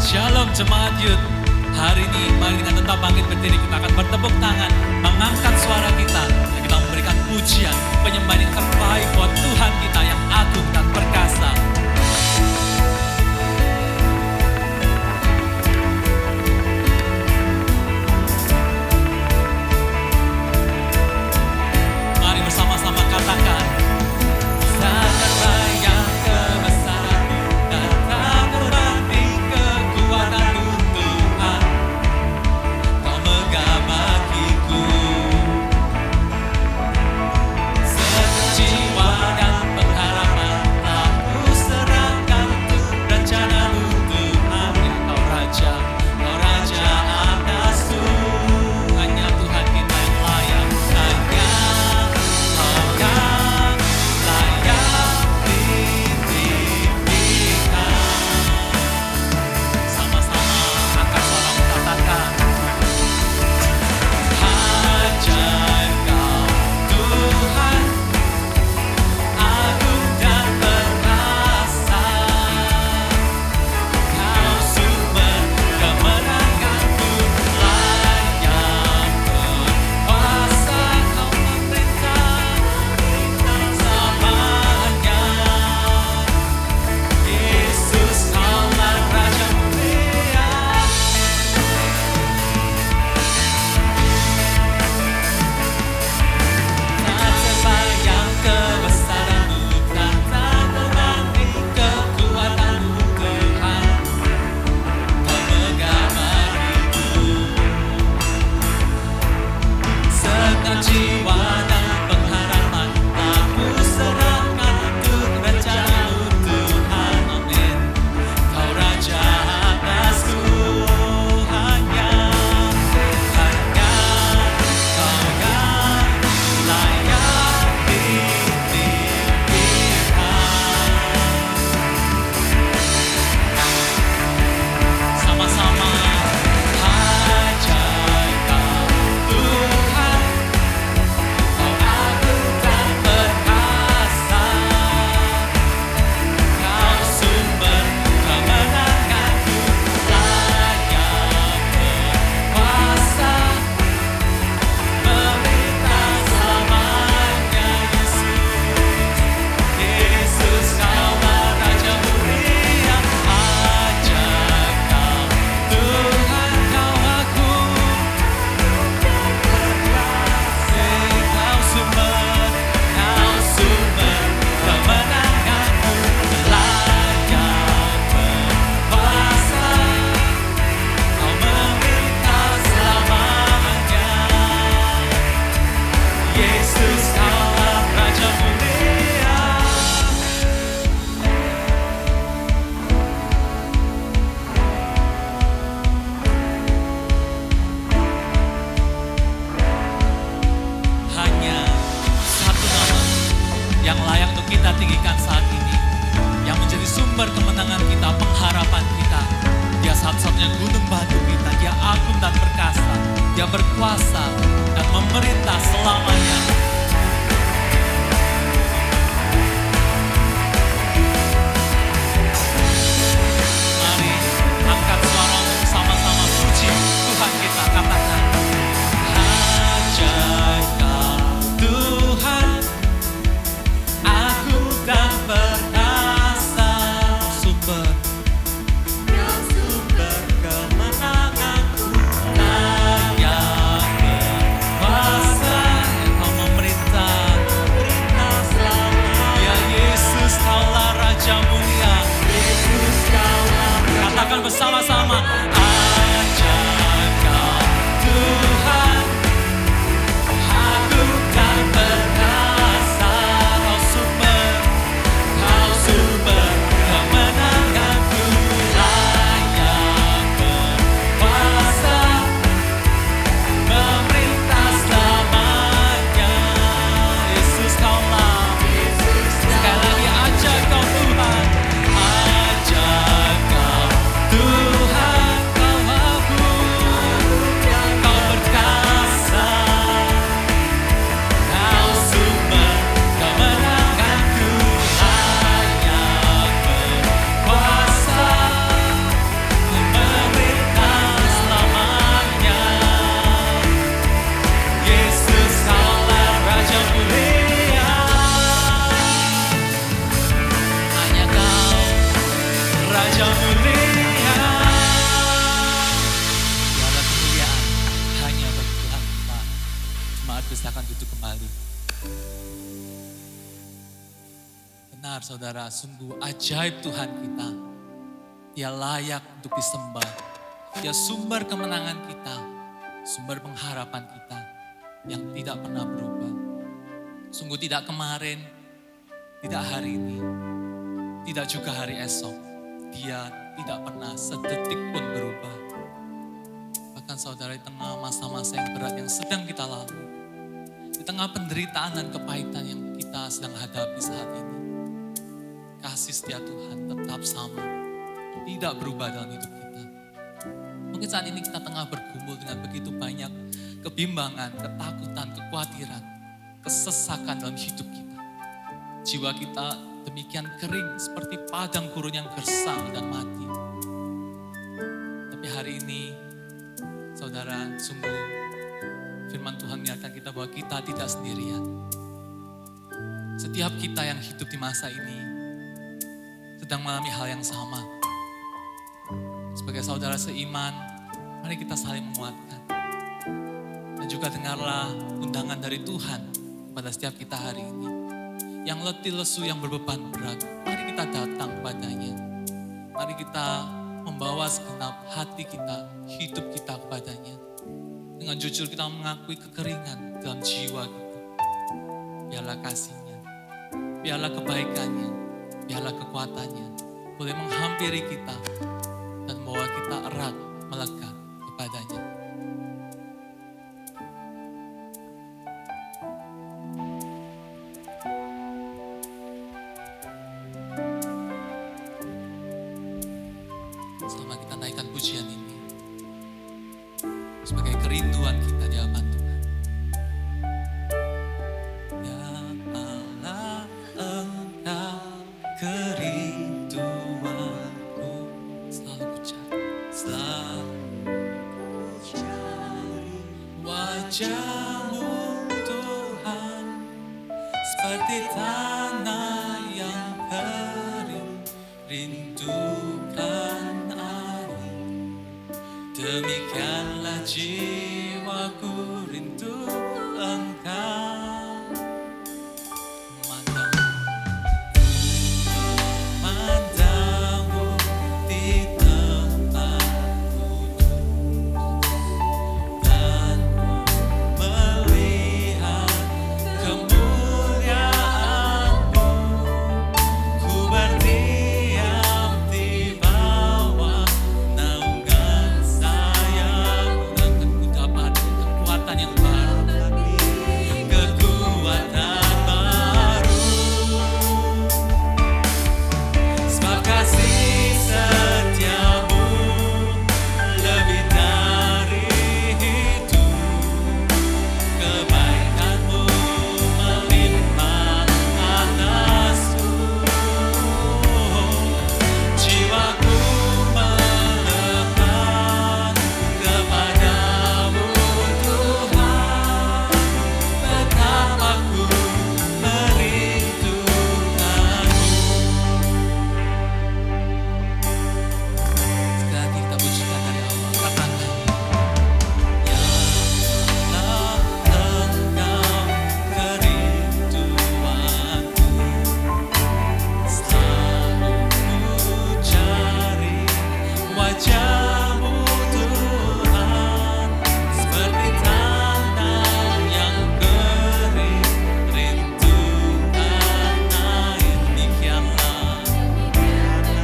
Shalom jemaat Youth. Hari ini mari kita tetap bangkit berdiri. Kita akan bertepuk tangan, mengangkat suara kita, dan kita memberikan pujian, penyembahan yang terbaik buat Tuhan kita yang agung dan perkasa. Mari bersama-sama katakan, tak terbayang kebesaran-Mu dan tak terbanding kekuatan-Mu Tuhan. Kau megah bagiku, segenap jiwa dan pengharapan telah ku serahkan untuk rencana-Mu Tuhan. Ya Kau Raja atasku, hanya Tuhan kita yang layak, hanya Kau yang layak ditinggikan. Sama-sama angkat suara katakan, ajaib Kau Tuhan, agung dan perkasa. Kau sumber kemenanganku, layak berkuasa. Kau memerintah selamanya. Yesus, Kaulah Raja mulia. Tak terbayang kebesaran-Mu dan tak terbanding kekuatan-Mu Tuhan. Kau megah bagiku, segenap jiwa dan pengharapan telah ku serahkan untuk rencana-Mu Tuhan. Amin. Kau Raja atasku, hanya Kau yang layak ditinggikan. Sama-sama, ajaib Kau Tuhan, Kau agung dan perkasa. Kau sumber kemenanganku, layak berkuasa. Memerintah selamanya. Yesus, Kaulah Raja mulia. Ajaib Kau Tuhan, Kau agung. Kau sumber kemenanganku, layak berkuasa. Kau memerintah selamanya. Yesus, Kaulah Raja mulia. Hanya satu nama yang layak untuk kita tinggikan saat ini, yang menjadi sumber kemenangan kita, pengharapan kita. Dia satu-satunya gunung batu kita. Dia agung dan perkasa. Dia berkuasa dan memerintah selamanya. Mari angkat suaramu, sama-sama puji Tuhan kita. Katakan, ajaib Kau Tuhan, agung dan perkasa. Sumber kemenanganku, layak berkuasa. Kau dengar saudara, sungguh ajaib Tuhan kita. Dia layak untuk disembah. Dia sumber kemenangan kita, sumber pengharapan kita yang tidak pernah berubah. Sungguh tidak kemarin, tidak hari ini, tidak juga hari esok. Dia tidak pernah sedetik pun berubah. Bahkan saudara, di tengah masa-masa yang berat yang sedang kita lalui, di tengah penderitaan dan kepahitan yang kita sedang hadapi saat ini, kasih setia Tuhan tetap sama, tidak berubah dalam hidup kita. Mungkin saat ini kita tengah bergumul dengan begitu banyak kebimbangan, ketakutan, kekhawatiran, kesesakan dalam hidup kita. Jiwa kita demikian kering seperti padang gurun yang gersang dan mati. Tapi hari ini, saudara, sungguh firman Tuhan mengingatkan kita bahwa kita tidak sendirian. Setiap kita yang hidup di masa ini sedang mengalami hal yang sama. Sebagai saudara seiman, mari kita saling menguatkan. Dan juga dengarlah undangan dari Tuhan kepada setiap kita hari ini. Yang letih lesu, yang berbeban berat, mari kita datang kepadanya. Mari kita membawa segenap hati kita, hidup kita kepadanya. Dengan jujur kita mengakui kekeringan dalam jiwa kita. Biarlah kasihnya, biarlah kebaikannya, biarlah kekuatannya boleh menghampiri kita dan membawa kita erat melekat kepadanya. Selama kita naikkan pujian ini sebagai kerinduan kita di hadapan Tuhan. Ya Allah, Engkau kerinduanku, selalu ku cari wajah-Mu Tuhan, seperti tanah yang kering, rindukan air. Demikianlah jiwaku rindu Engkau. Memandangmu di tempatku dan melihat kemuliaan-Mu. Ku berdiam di bawah naungan sayap-Mu, dan ku dapat kekuatan yang baru, kekuatan baru. Sebab kasih setia-Mu lebih dari itu, kebaikan-Mu melimpah atasku. Jiwaku melekat kepadamu Tuhan, betapa ku merindukanmu. Sekali lagi kita pujikan dari Allah, katakan, ya Allah, Engkau kerinduanku, selalu ku cari wajah-Mu Tuhan, seperti tanah yang kering, rindukan air. Demikianlah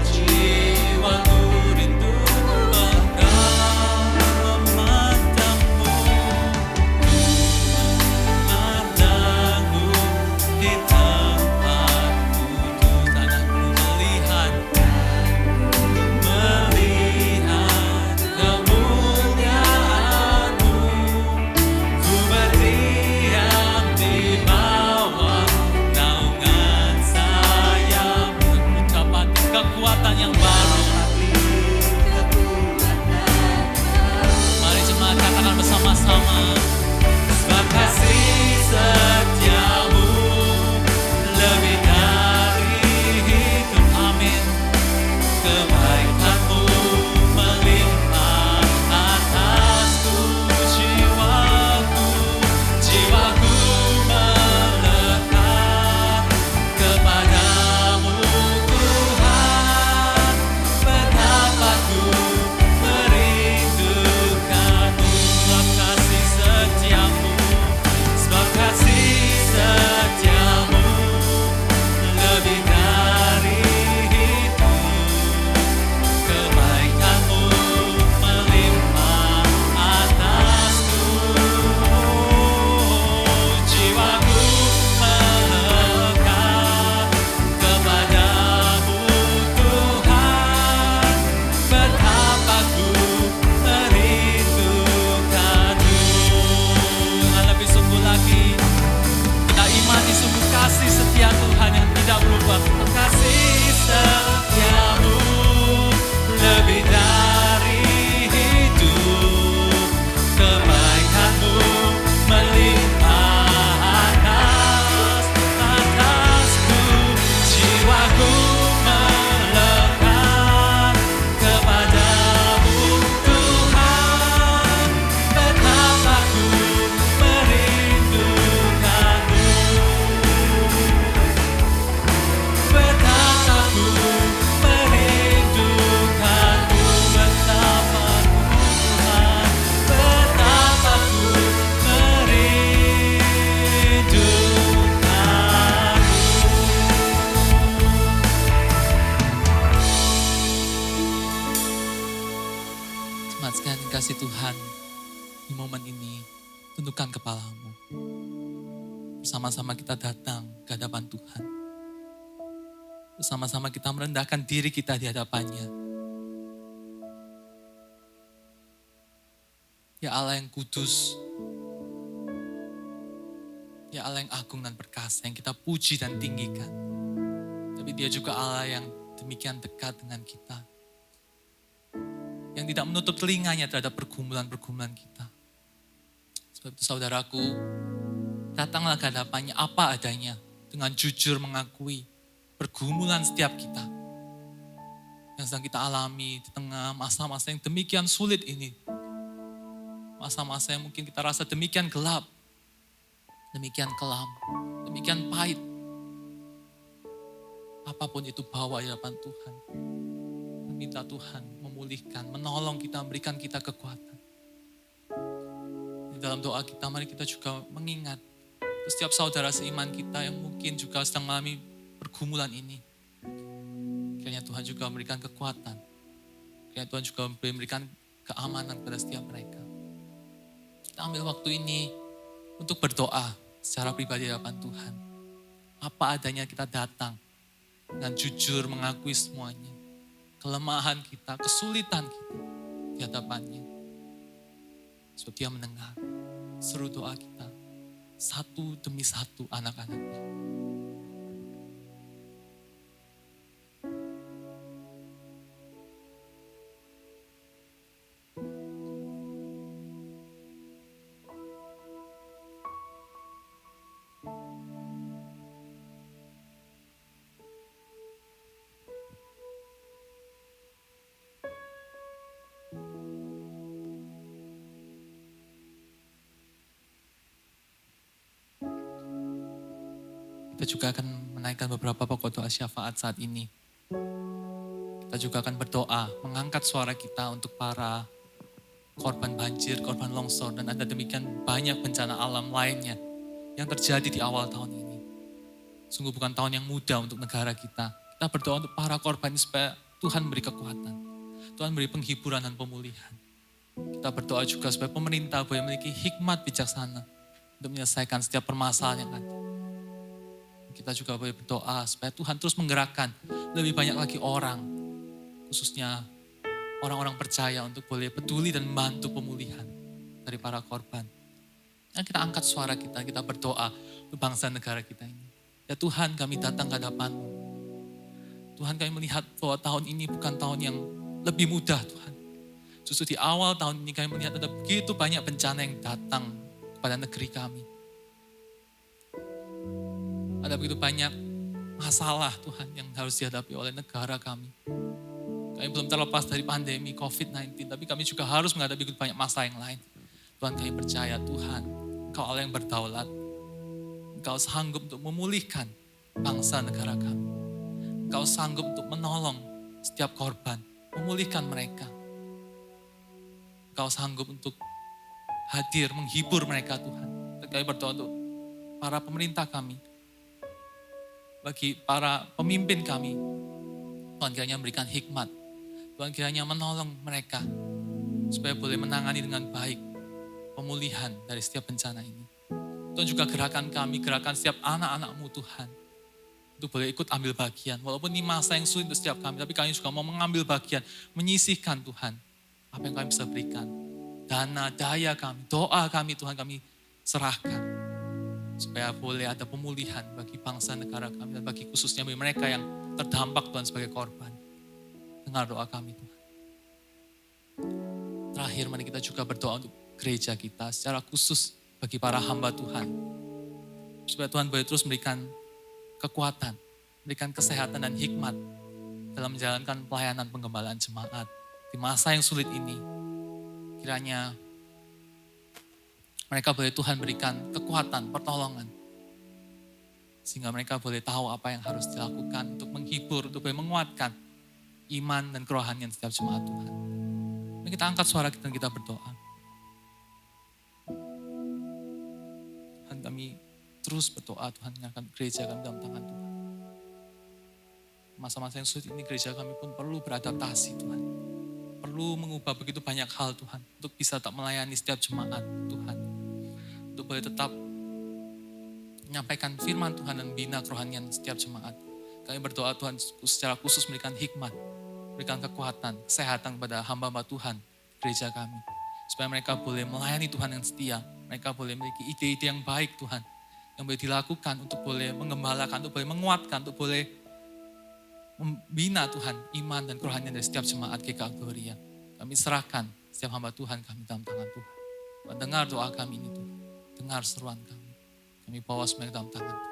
jiwaku rindu Engkau, memandangmu di tempatku, tanahku melihat kemuliaan-Mu. Ku berdiam di bawah naungan sayap-Mu, ku dapat kekuatan yang baru. Mari jemaat katakan bersama-sama, sebab kasih setia-Mu lebih dari itu. Amin. Kebaikan-Mu melimpah atasku. Jiwaku melekat kepadamu Jemaat sekalian kasih Tuhan, di momen ini, tundukkan kepalamu. Bersama-sama kita datang ke hadapan Tuhan. Bersama-sama kita merendahkan diri kita di hadapannya. Ya Allah yang kudus, ya Allah yang agung dan perkasa, yang kita puji dan tinggikan. Tapi dia juga Allah yang demikian dekat dengan kita. Yang tidak menutup telinganya terhadap pergumulan-pergumulan kita. Sebab itu saudaraku, datanglah ke hadapannya apa adanya, dengan jujur mengakui pergumulan setiap kita. Yang sedang kita alami di tengah masa-masa yang demikian sulit ini. Masa-masa yang mungkin kita rasa demikian gelap, demikian kelam, demikian pahit. Apapun itu bawa di hadapan Tuhan. Minta Tuhan memulihkan, menolong kita, memberikan kita kekuatan. Di dalam doa kita, mari kita juga mengingat setiap saudara seiman kita yang mungkin juga sedang mengalami pergumulan ini. Kiranya Tuhan juga memberikan kekuatan. Kiranya Tuhan juga memberikan keamanan kepada setiap mereka. Kita ambil waktu ini untuk berdoa secara pribadi di hadapan Tuhan. Apa adanya kita datang dengan jujur mengakui semuanya. Kelemahan kita, kesulitan kita di hadapannya. Sebab dia mendengar seru doa kita satu demi satu anak-anaknya. Kita juga akan menaikkan beberapa pokok doa syafaat saat ini. Kita juga akan berdoa, mengangkat suara kita untuk para korban banjir, korban longsor, dan ada demikian banyak bencana alam lainnya yang terjadi di awal tahun ini. Sungguh bukan tahun yang mudah untuk negara kita. Kita berdoa untuk para korban supaya Tuhan beri kekuatan. Tuhan beri penghiburan dan pemulihan. Kita berdoa juga supaya pemerintah boleh memiliki hikmat bijaksana untuk menyelesaikan setiap permasalahan yang ada. Kita juga boleh berdoa supaya Tuhan terus menggerakkan lebih banyak lagi orang, khususnya orang-orang percaya untuk boleh peduli dan membantu pemulihan dari para korban. Dan kita angkat suara kita berdoa untuk bangsa negara kita ini. Ya Tuhan, kami datang ke hadapan-Mu. Tuhan, kami melihat bahwa tahun ini bukan tahun yang lebih mudah Tuhan. Justru di awal tahun ini kami melihat ada begitu banyak bencana yang datang kepada negeri kami. Ada begitu banyak masalah Tuhan yang harus dihadapi oleh negara kami. Kami belum terlepas dari pandemi COVID-19, tapi kami juga harus menghadapi begitu banyak masalah yang lain. Tuhan, kami percaya Tuhan, Engkau Allah yang berdaulat. Engkau sanggup untuk memulihkan bangsa negara kami. Engkau sanggup untuk menolong setiap korban, memulihkan mereka. Engkau sanggup untuk hadir, menghibur mereka Tuhan. Dan kami berdoa untuk para pemerintah kami, bagi para pemimpin kami, Tuhan kiranya memberikan hikmat. Tuhan kiranya menolong mereka supaya boleh menangani dengan baik pemulihan dari setiap bencana ini. Tuhan juga gerakan kami, gerakan setiap anak-anak-Mu Tuhan, untuk boleh ikut ambil bagian. Walaupun ini masa yang sulit untuk setiap kami, tapi kami juga mau mengambil bagian, menyisihkan Tuhan apa yang kami bisa berikan. Dana, daya kami, doa kami Tuhan kami serahkan. Supaya boleh ada pemulihan bagi bangsa negara kami dan bagi khususnya bagi mereka yang terdampak Tuhan sebagai korban. Dengar doa kami Tuhan. Terakhir mari kita juga berdoa untuk gereja kita secara khusus bagi para hamba Tuhan. Supaya Tuhan boleh terus memberikan kekuatan, memberikan kesehatan dan hikmat dalam menjalankan pelayanan penggembalaan jemaat. Di masa yang sulit ini, kiranya mereka boleh Tuhan berikan kekuatan, pertolongan. Sehingga mereka boleh tahu apa yang harus dilakukan untuk menghibur, untuk boleh menguatkan iman dan kerohanian setiap jemaat Tuhan. Dan kita angkat suara kita dan kita berdoa. Tuhan, kami terus berdoa Tuhan menyerahkan gereja kami dalam tangan Tuhan. Masa-masa yang sulit ini gereja kami pun perlu beradaptasi Tuhan. perlu mengubah begitu banyak hal Tuhan. Untuk bisa tetap melayani setiap jemaat Tuhan. Untuk boleh tetap menyampaikan firman Tuhan dan bina kerohanian setiap jemaat. Kami berdoa Tuhan secara khusus memberikan hikmat, berikan kekuatan, kesehatan kepada hamba-hamba Tuhan, gereja kami. Supaya mereka boleh melayani Tuhan yang setia. Mereka boleh memiliki ide-ide yang baik Tuhan. Yang boleh dilakukan untuk boleh mengembalakan, untuk boleh menguatkan, untuk boleh membina Tuhan iman dan kerohanian dari setiap jemaat GKI Gloria. Kami serahkan setiap hamba Tuhan kami dalam tangan Tuhan. Tuhan dengar doa kami ini Tuhan. Dengar seruan kami. Kami bawa semuanya dalam tangan Tuhan.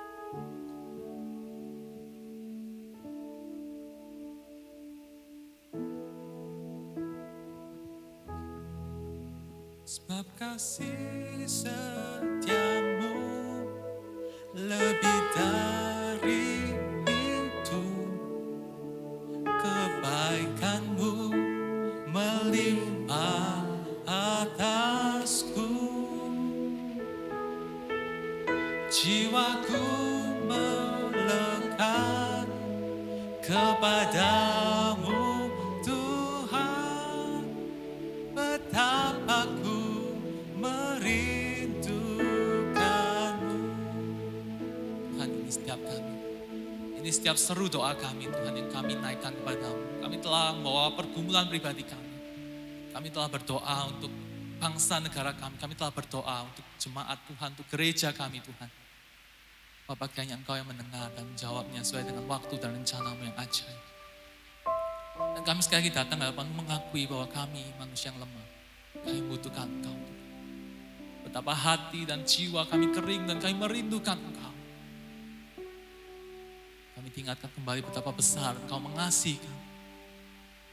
Sebab kasih setiamu lebih dari itu, kebaikanmu melimpah atasku, jiwaku melekat kepadamu Tuhan, betapa ku merindukanmu. Tuhan, ini setiap kami, ini setiap seru doa kami Tuhan yang kami naikkan kepadamu. Kami telah membawa pergumulan pribadi kami. Kami telah berdoa untuk bangsa negara kami. Kami telah berdoa untuk jemaat Tuhan, untuk gereja kami Tuhan. Bapak, kiranya Engkau yang mendengar dan menjawabnya sesuai dengan waktu dan rencanamu yang ajaib. Dan kami sekali lagi datang hadapan-Mu mengakui bahwa kami manusia yang lemah. Kami butuhkan Engkau. Betapa hati dan jiwa kami kering dan kami merindukan Engkau. Kami diingatkan kembali betapa besar Engkau mengasihi kami.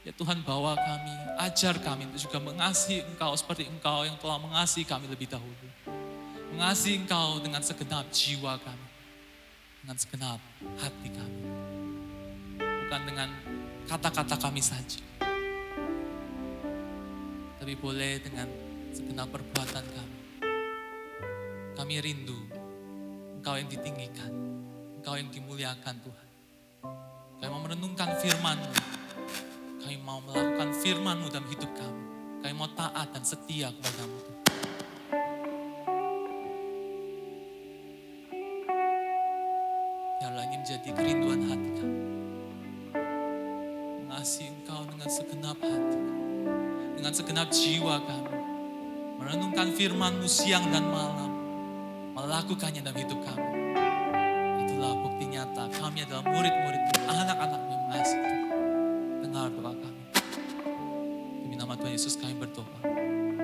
Ya Tuhan, bawa kami, ajar kami untuk juga mengasihi Engkau seperti Engkau yang telah mengasihi kami lebih dahulu. Mengasihi Engkau dengan segenap jiwa kami, dengan segenap hati kami. Bukan dengan kata-kata kami saja, tapi boleh dengan segenap perbuatan kami. Kami rindu Engkau yang ditinggikan, Engkau yang dimuliakan Tuhan. Kami mau merenungkan firman-Mu, kami mau melakukan firman-Mu dalam hidup kami. Kami mau taat dan setia kepada-Mu Tuhan. Biarlah ini menjadi kerinduan hati kami. Mengasihi Engkau dengan segenap hati, dengan segenap jiwa kami. Merenungkan firman-Mu siang dan malam, melakukannya dalam hidup kami. Itulah bukti nyata kami adalah murid-murid-Mu, anak-anak-Mu yang mengasihi Tuhan. Dengar doa kami. Demi nama Tuhan Yesus kami berdoa. Amin.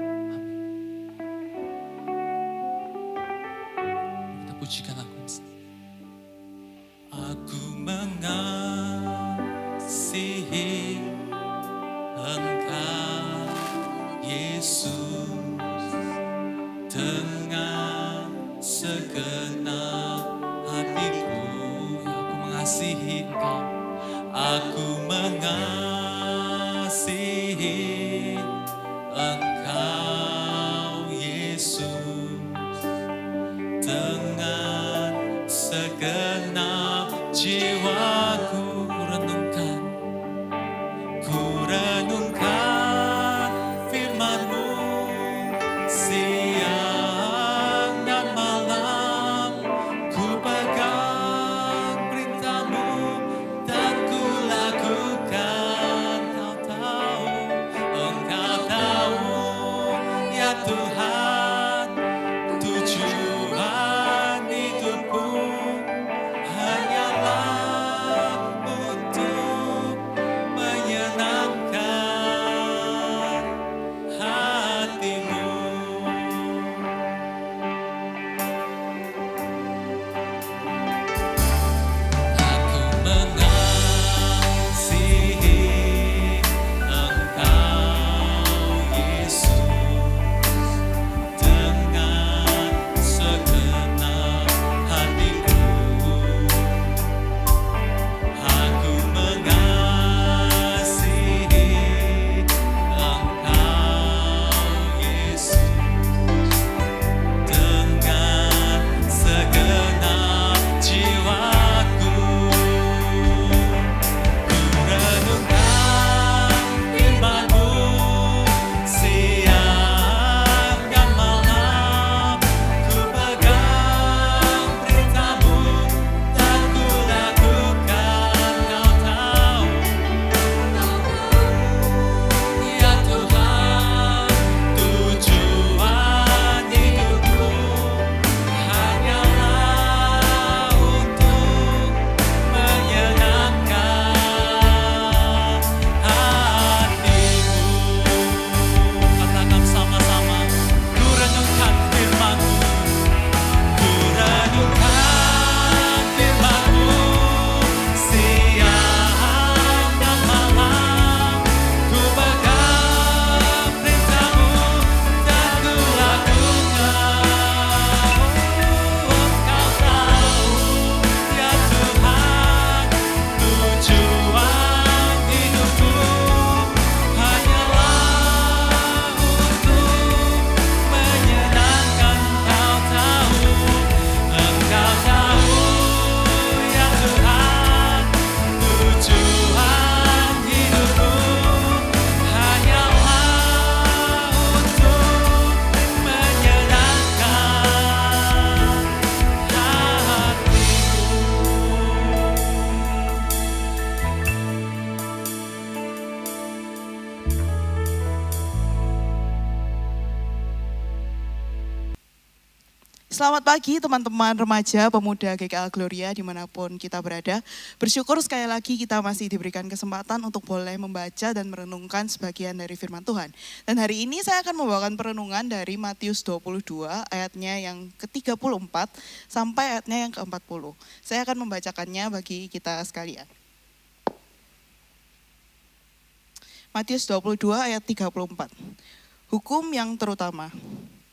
Kita pujikan lagu ini. Aku mengasihi Engkau Yesus dengan segenap hatiku. Aku mengasihi Engkau. Aku mengasihi Engkau Yesus dengan segenap jiwaku. Renungkan firman-Mu siang dan malam. Ku pegang perintah-Mu dan ku lakukan. Engkau tahu ya Tuhan, tujuan hidupku hanyalah untuk menyenangkan hati-Mu. Aku mengasihi Engkau Yesus Selamat pagi teman-teman remaja, pemuda GKL Gloria dimanapun kita berada. Bersyukur sekali lagi kita masih diberikan kesempatan untuk boleh membaca dan merenungkan sebagian dari firman Tuhan. Dan hari ini saya akan membawakan perenungan dari Matius 22 ayatnya yang ke-34 sampai ayatnya yang ke-40. Saya akan membacakannya bagi kita sekalian. Matius 22 ayat 34. Hukum yang terutama.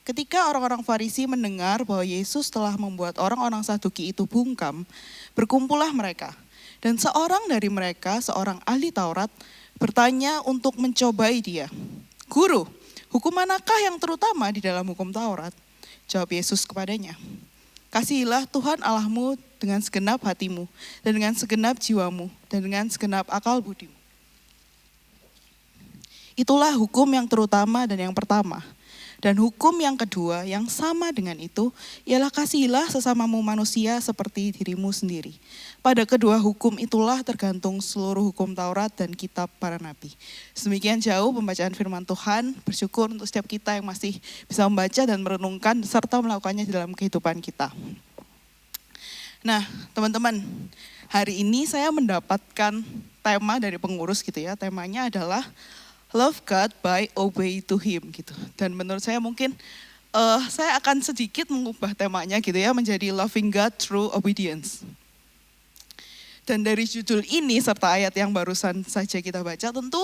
Ketika orang-orang Farisi mendengar bahwa Yesus telah membuat orang-orang Saduki itu bungkam, berkumpullah mereka. Dan seorang dari mereka, seorang ahli Taurat, bertanya untuk mencobai dia. Guru, hukum manakah yang terutama di dalam hukum Taurat? Jawab Yesus kepadanya. Kasihilah Tuhan Allahmu dengan segenap hatimu, dan dengan segenap jiwamu, dan dengan segenap akal budimu. Itulah hukum yang terutama dan yang pertama. Dan hukum yang kedua yang sama dengan itu ialah kasihilah sesamamu manusia seperti dirimu sendiri. Pada kedua hukum itulah tergantung seluruh hukum Taurat dan kitab para nabi. Sedemikian jauh pembacaan firman Tuhan. Bersyukur untuk setiap kita yang masih bisa membaca dan merenungkan serta melakukannya dalam kehidupan kita. Nah teman-teman, hari ini saya mendapatkan tema dari pengurus gitu ya. Temanya adalah Love God by obey to Him gitu. Dan menurut saya mungkin saya akan sedikit mengubah temanya gitu ya menjadi Loving God through Obedience. Dan dari judul ini serta ayat yang barusan saja kita baca, tentu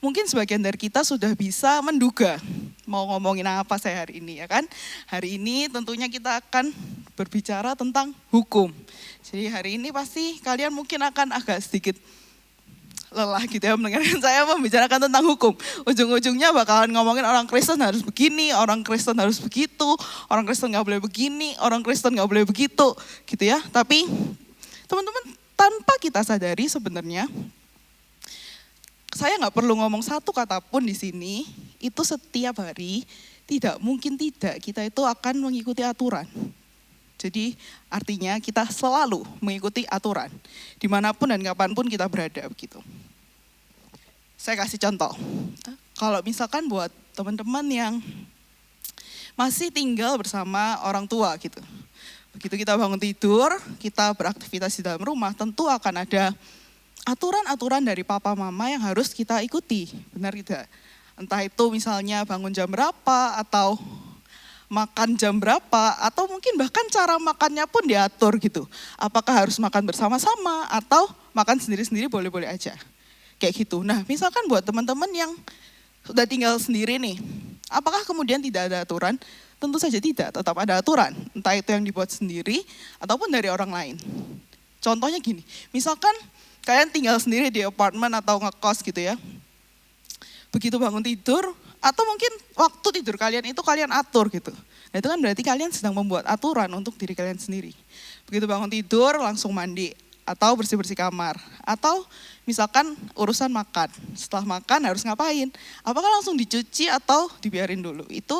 mungkin sebagian dari kita sudah bisa menduga mau ngomongin apa saya hari ini ya kan. Hari ini tentunya kita akan berbicara tentang hukum. Jadi hari ini pasti kalian mungkin akan agak sedikit lelah gitu ya mendengarkan saya membicarakan tentang hukum. Ujung-ujungnya bakalan ngomongin orang Kristen harus begini, orang Kristen harus begitu, orang Kristen gak boleh begini, orang Kristen gak boleh begitu gitu ya. Tapi teman-teman tanpa kita sadari sebenarnya saya gak perlu ngomong satu kata pun di sini, itu setiap hari tidak mungkin tidak kita itu akan mengikuti aturan. Jadi artinya kita selalu mengikuti aturan dimanapun dan kapanpun kita berada begitu. Saya kasih contoh, kalau misalkan buat teman-teman yang masih tinggal bersama orang tua gitu. Begitu kita bangun tidur, kita beraktivitas di dalam rumah, tentu akan ada aturan-aturan dari papa mama yang harus kita ikuti, benar tidak? Entah itu misalnya bangun jam berapa atau makan jam berapa, atau mungkin bahkan cara makannya pun diatur gitu. Apakah harus makan bersama-sama atau makan sendiri-sendiri boleh-boleh aja. Kayak gitu. Nah misalkan buat teman-teman yang sudah tinggal sendiri nih, apakah kemudian tidak ada aturan? Tentu saja tidak, tetap ada aturan. Entah itu yang dibuat sendiri ataupun dari orang lain. Contohnya gini, misalkan kalian tinggal sendiri di apartemen atau ngekos gitu ya. Begitu bangun tidur, atau mungkin waktu tidur kalian itu kalian atur gitu. Nah itu kan berarti kalian sedang membuat aturan untuk diri kalian sendiri. Begitu bangun tidur langsung mandi atau bersih-bersih kamar. Atau misalkan urusan makan, setelah makan harus ngapain? Apakah langsung dicuci atau dibiarin dulu? Itu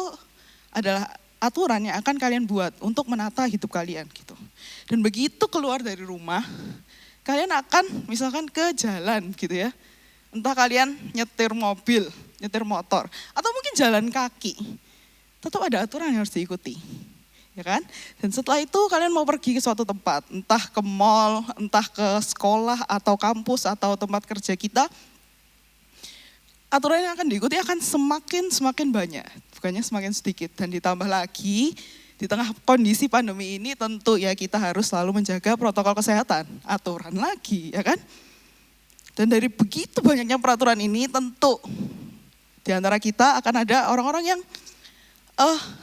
adalah aturan yang akan kalian buat untuk menata hidup kalian gitu. Dan begitu keluar dari rumah, kalian akan misalkan ke jalan gitu ya. Entah kalian nyetir mobil, nyetir motor, atau mungkin jalan kaki. Tetap ada aturan yang harus diikuti. Ya kan? Dan setelah itu kalian mau pergi ke suatu tempat, entah ke mall, entah ke sekolah atau kampus atau tempat kerja kita. Aturan yang akan diikuti akan semakin banyak, bukannya semakin sedikit. Dan ditambah lagi di tengah kondisi pandemi ini tentu ya kita harus selalu menjaga protokol kesehatan. Aturan lagi, ya kan? Dan dari begitu banyaknya peraturan ini tentu di antara kita akan ada orang-orang yang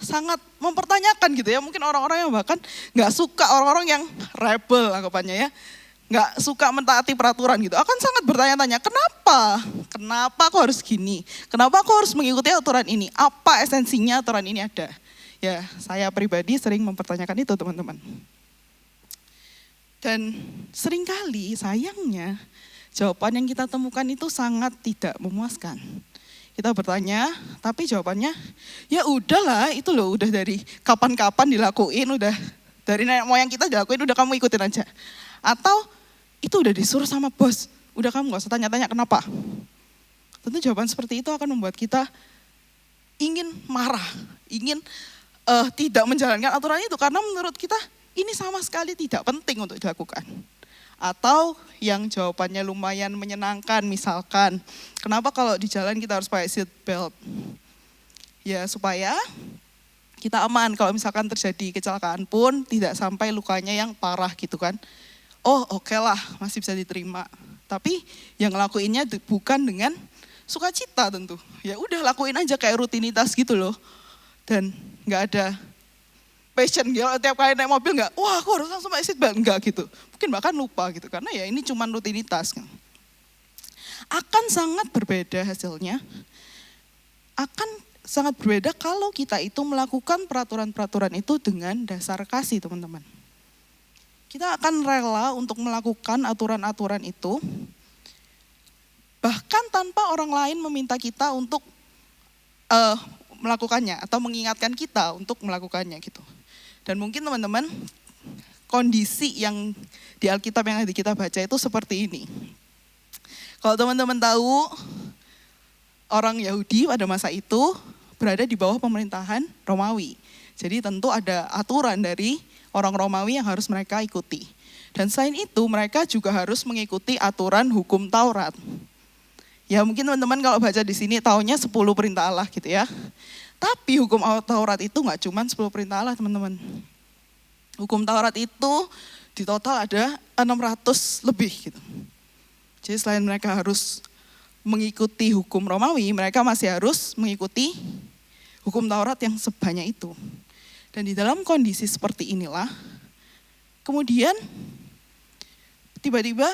sangat mempertanyakan gitu ya. Mungkin orang-orang yang bahkan gak suka, orang-orang yang rebel anggapannya ya. Gak suka mentaati peraturan gitu. Akan sangat bertanya-tanya, kenapa aku harus gini? Kenapa aku harus mengikuti aturan ini? Apa esensinya aturan ini ada? Ya saya pribadi sering mempertanyakan itu teman-teman. Dan seringkali sayangnya jawaban yang kita temukan itu sangat tidak memuaskan. Kita bertanya, tapi jawabannya ya udahlah itu loh udah dari kapan-kapan dilakuin, udah dari nenek moyang kita dilakuin, udah kamu ikutin aja. Atau itu udah disuruh sama bos, udah kamu gak usah tanya-tanya kenapa. Tentu jawaban seperti itu akan membuat kita ingin marah, ingin tidak menjalankan aturan itu karena menurut kita ini sama sekali tidak penting untuk dilakukan. Atau yang jawabannya lumayan menyenangkan, misalkan, kenapa kalau di jalan kita harus pakai seat belt? Ya supaya kita aman, kalau misalkan terjadi kecelakaan pun tidak sampai lukanya yang parah gitu kan. Oh oke lah, masih bisa diterima. Tapi yang ngelakuinnya bukan dengan sukacita tentu. Ya udah lakuin aja kayak rutinitas gitu loh. Dan nggak ada passion gitu, tiap kali naik mobil nggak, wah aku harus langsung pakai seatbelt, enggak gitu. Mungkin bahkan lupa gitu, karena ya ini cuma rutinitas. Akan sangat berbeda hasilnya, akan sangat berbeda kalau kita itu melakukan peraturan-peraturan itu dengan dasar kasih teman-teman. Kita akan rela untuk melakukan aturan-aturan itu, bahkan tanpa orang lain meminta kita untuk melakukannya atau mengingatkan kita untuk melakukannya gitu. Dan mungkin teman-teman, kondisi yang di Alkitab yang kita baca itu seperti ini. Kalau teman-teman tahu, orang Yahudi pada masa itu berada di bawah pemerintahan Romawi. Jadi tentu ada aturan dari orang Romawi yang harus mereka ikuti. Dan selain itu mereka juga harus mengikuti aturan hukum Taurat. Ya mungkin teman-teman kalau baca di sini taunya 10 perintah Allah gitu ya. Tapi hukum Taurat itu nggak cuma 10 perintah Allah teman-teman. Hukum Taurat itu di total ada 600 lebih gitu. Jadi selain mereka harus mengikuti hukum Romawi, mereka masih harus mengikuti hukum Taurat yang sebanyak itu. Dan di dalam kondisi seperti inilah, kemudian tiba-tiba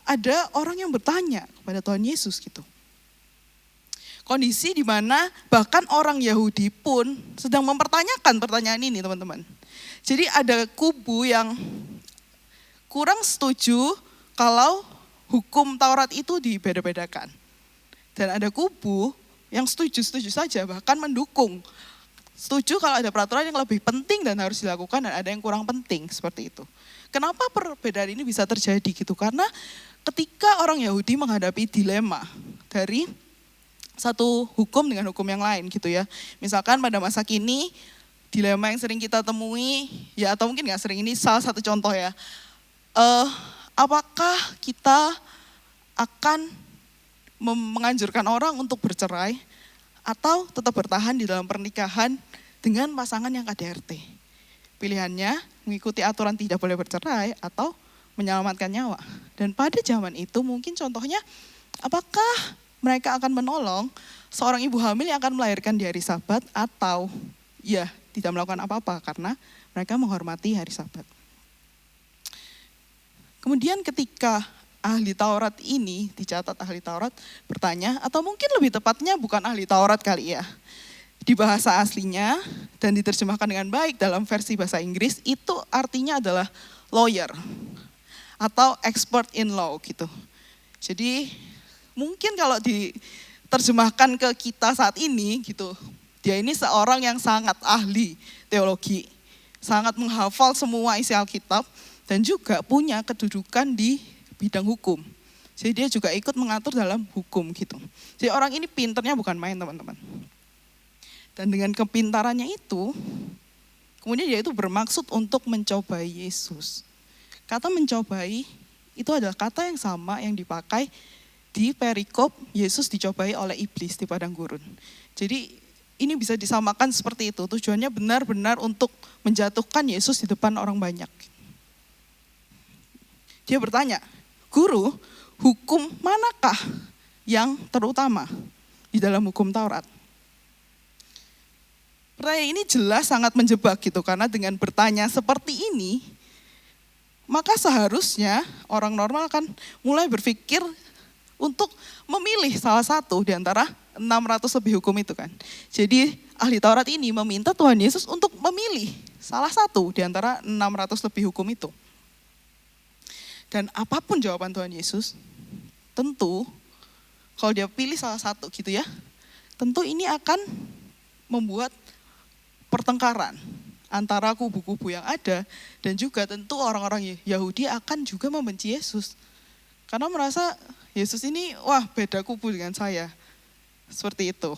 ada orang yang bertanya kepada Tuhan Yesus gitu. Kondisi di mana bahkan orang Yahudi pun sedang mempertanyakan pertanyaan ini teman-teman. Jadi ada kubu yang kurang setuju kalau hukum Taurat itu dibeda-bedakan. Dan ada kubu yang setuju-setuju saja, bahkan mendukung. Setuju kalau ada peraturan yang lebih penting dan harus dilakukan, dan ada yang kurang penting, seperti itu. Kenapa perbedaan ini bisa terjadi gitu? Karena ketika orang Yahudi menghadapi dilema dari satu hukum dengan hukum yang lain gitu ya. Misalkan pada masa kini, dilema yang sering kita temui, ya atau mungkin gak sering, ini salah satu contoh ya. Apakah kita akan menganjurkan orang untuk bercerai atau tetap bertahan di dalam pernikahan dengan pasangan yang KDRT? Pilihannya mengikuti aturan tidak boleh bercerai atau menyelamatkan nyawa. Dan pada zaman itu mungkin contohnya, apakah mereka akan menolong seorang ibu hamil yang akan melahirkan di hari Sabat atau ya tidak melakukan apa-apa karena mereka menghormati hari Sabat. Kemudian ketika ahli Taurat ini, dicatat ahli Taurat bertanya, atau mungkin lebih tepatnya bukan ahli Taurat kali ya, di bahasa aslinya dan diterjemahkan dengan baik dalam versi bahasa Inggris, itu artinya adalah lawyer atau expert in law gitu. Jadi mungkin kalau diterjemahkan ke kita saat ini gitu, dia ini seorang yang sangat ahli teologi, sangat menghafal semua isi Alkitab, dan juga punya kedudukan di bidang hukum. Jadi dia juga ikut mengatur dalam hukum gitu. Jadi orang ini pinternya bukan main teman-teman. Dan dengan kepintarannya itu, kemudian dia itu bermaksud untuk mencobai Yesus. Kata mencobai itu adalah kata yang sama yang dipakai di perikop Yesus dicobai oleh iblis di padang gurun. Jadi ini bisa disamakan seperti itu. Tujuannya benar-benar untuk menjatuhkan Yesus di depan orang banyak. Dia bertanya, Guru, hukum manakah yang terutama di dalam hukum Taurat? Pertanyaan ini jelas sangat menjebak gitu, karena dengan bertanya seperti ini, maka seharusnya orang normal akan mulai berpikir untuk memilih salah satu di antara 600 lebih hukum itu kan. Jadi ahli Taurat ini meminta Tuhan Yesus untuk memilih salah satu di antara 600 lebih hukum itu. Dan apapun jawaban Tuhan Yesus, tentu kalau dia pilih salah satu gitu ya, tentu ini akan membuat pertengkaran antara kubu-kubu yang ada, dan juga tentu orang-orang Yahudi akan juga membenci Yesus. Karena merasa Yesus ini, wah beda kubu dengan saya. Seperti itu.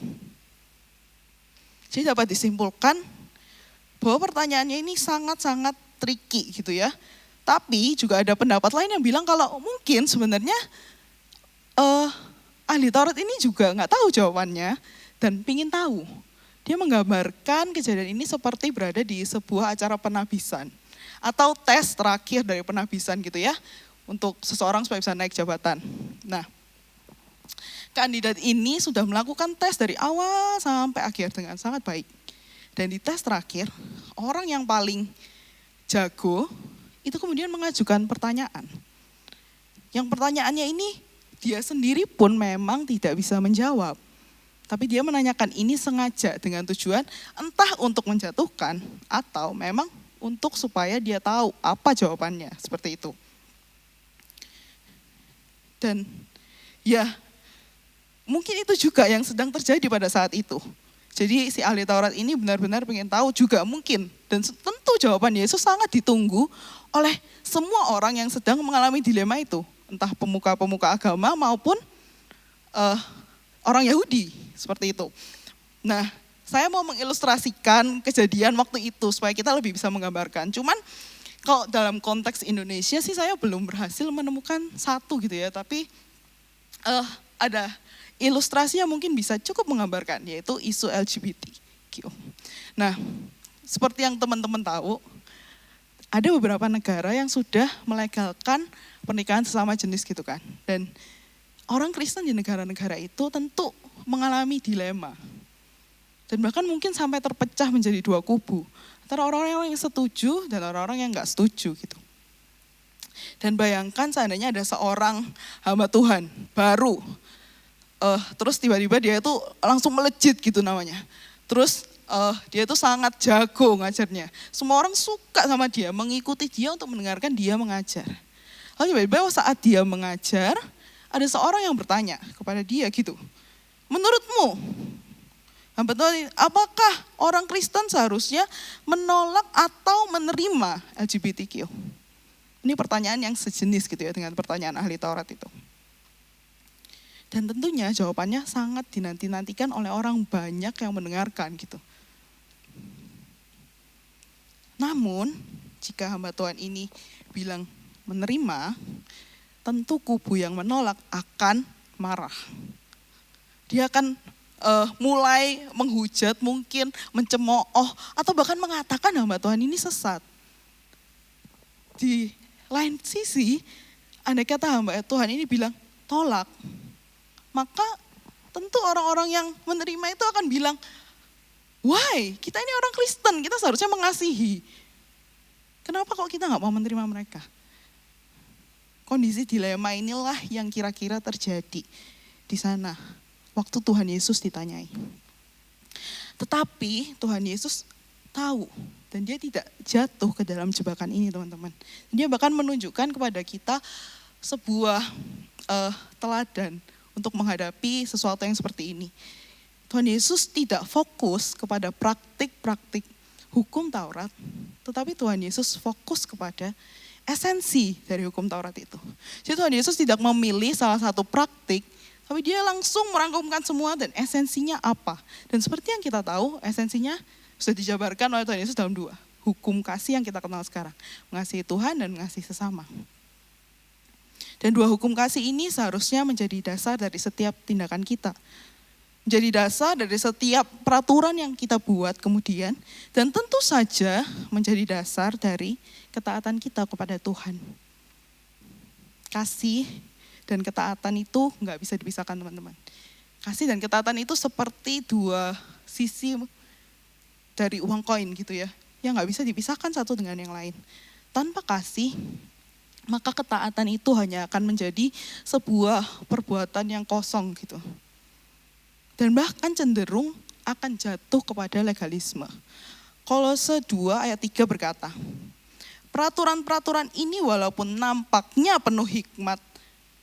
Jadi dapat disimpulkan bahwa pertanyaannya ini sangat-sangat tricky gitu ya. Tapi juga ada pendapat lain yang bilang kalau mungkin sebenarnya ahli Taurat ini juga nggak tahu jawabannya dan pingin tahu. Dia menggambarkan kejadian ini seperti berada di sebuah acara penabisan atau tes terakhir dari penabisan gitu ya, untuk seseorang supaya bisa naik jabatan. Nah, kandidat ini sudah melakukan tes dari awal sampai akhir dengan sangat baik. Dan di tes terakhir, orang yang paling jago itu kemudian mengajukan pertanyaan. Yang pertanyaannya ini dia sendiri pun memang tidak bisa menjawab. Tapi dia menanyakan ini sengaja dengan tujuan entah untuk menjatuhkan atau memang untuk supaya dia tahu apa jawabannya, seperti itu. Dan ya mungkin itu juga yang sedang terjadi pada saat itu. Jadi si ahli Taurat ini benar-benar pengen tahu juga mungkin. Dan tentu jawaban Yesus sangat ditunggu oleh semua orang yang sedang mengalami dilema itu. Entah pemuka-pemuka agama maupun orang Yahudi, seperti itu. Nah, saya mau mengilustrasikan kejadian waktu itu supaya kita lebih bisa menggambarkan. Cuman kalau dalam konteks Indonesia sih saya belum berhasil menemukan satu gitu ya. Tapi ada ilustrasi yang mungkin bisa cukup menggambarkan, yaitu isu LGBTQ. Nah, seperti yang teman-teman tahu, ada beberapa negara yang sudah melegalkan pernikahan sesama jenis gitu kan. Dan orang Kristen di negara-negara itu tentu mengalami dilema. Dan bahkan mungkin sampai terpecah menjadi dua kubu. Antara orang-orang yang setuju dan orang-orang yang enggak setuju gitu. Dan bayangkan seandainya ada seorang hamba Tuhan baru. Terus tiba-tiba dia itu langsung melejit gitu namanya. Terus dia itu sangat jago ngajarnya. Semua orang suka sama dia, mengikuti dia untuk mendengarkan dia mengajar. Lalu tiba-tiba saat dia mengajar, ada seorang yang bertanya kepada dia gitu. Menurutmu, apakah orang Kristen seharusnya menolak atau menerima LGBTQ? Ini pertanyaan yang sejenis gitu ya dengan pertanyaan ahli Taurat itu. Dan tentunya jawabannya sangat dinanti-nantikan oleh orang banyak yang mendengarkan gitu. Namun, jika hamba Tuhan ini bilang menerima, tentu kubu yang menolak akan marah. Dia akan mulai menghujat, mungkin mencemooh, atau bahkan mengatakan hamba Tuhan ini sesat. Di lain sisi, andai kata hamba Tuhan ini bilang tolak, maka tentu orang-orang yang menerima itu akan bilang, why? Kita ini orang Kristen, kita seharusnya mengasihi. Kenapa kok kita gak mau menerima mereka? Kondisi dilema inilah yang kira-kira terjadi di sana waktu Tuhan Yesus ditanyai. Tetapi Tuhan Yesus tahu dan dia tidak jatuh ke dalam jebakan ini, teman-teman. Dia bahkan menunjukkan kepada kita sebuah teladan untuk menghadapi sesuatu yang seperti ini. Tuhan Yesus tidak fokus kepada praktik-praktik hukum Taurat, tetapi Tuhan Yesus fokus kepada esensi dari hukum Taurat itu. Jadi Tuhan Yesus tidak memilih salah satu praktik, tapi dia langsung merangkumkan semua dan esensinya apa. Dan seperti yang kita tahu, esensinya sudah dijabarkan oleh Tuhan Yesus dalam dua. Hukum kasih yang kita kenal sekarang. Mengasihi Tuhan dan mengasihi sesama. Dan dua hukum kasih ini seharusnya menjadi dasar dari setiap tindakan kita. Menjadi dasar dari setiap peraturan yang kita buat kemudian. Dan tentu saja menjadi dasar dari ketaatan kita kepada Tuhan. Kasih dan ketaatan itu nggak bisa dipisahkan, teman-teman. Kasih dan ketaatan itu seperti dua sisi dari uang koin gitu ya. Yang nggak bisa dipisahkan satu dengan yang lain. Tanpa kasih, maka ketaatan itu hanya akan menjadi sebuah perbuatan yang kosong gitu. Dan bahkan cenderung akan jatuh kepada legalisme. Kolose 2 ayat 3 berkata, peraturan-peraturan ini walaupun nampaknya penuh hikmat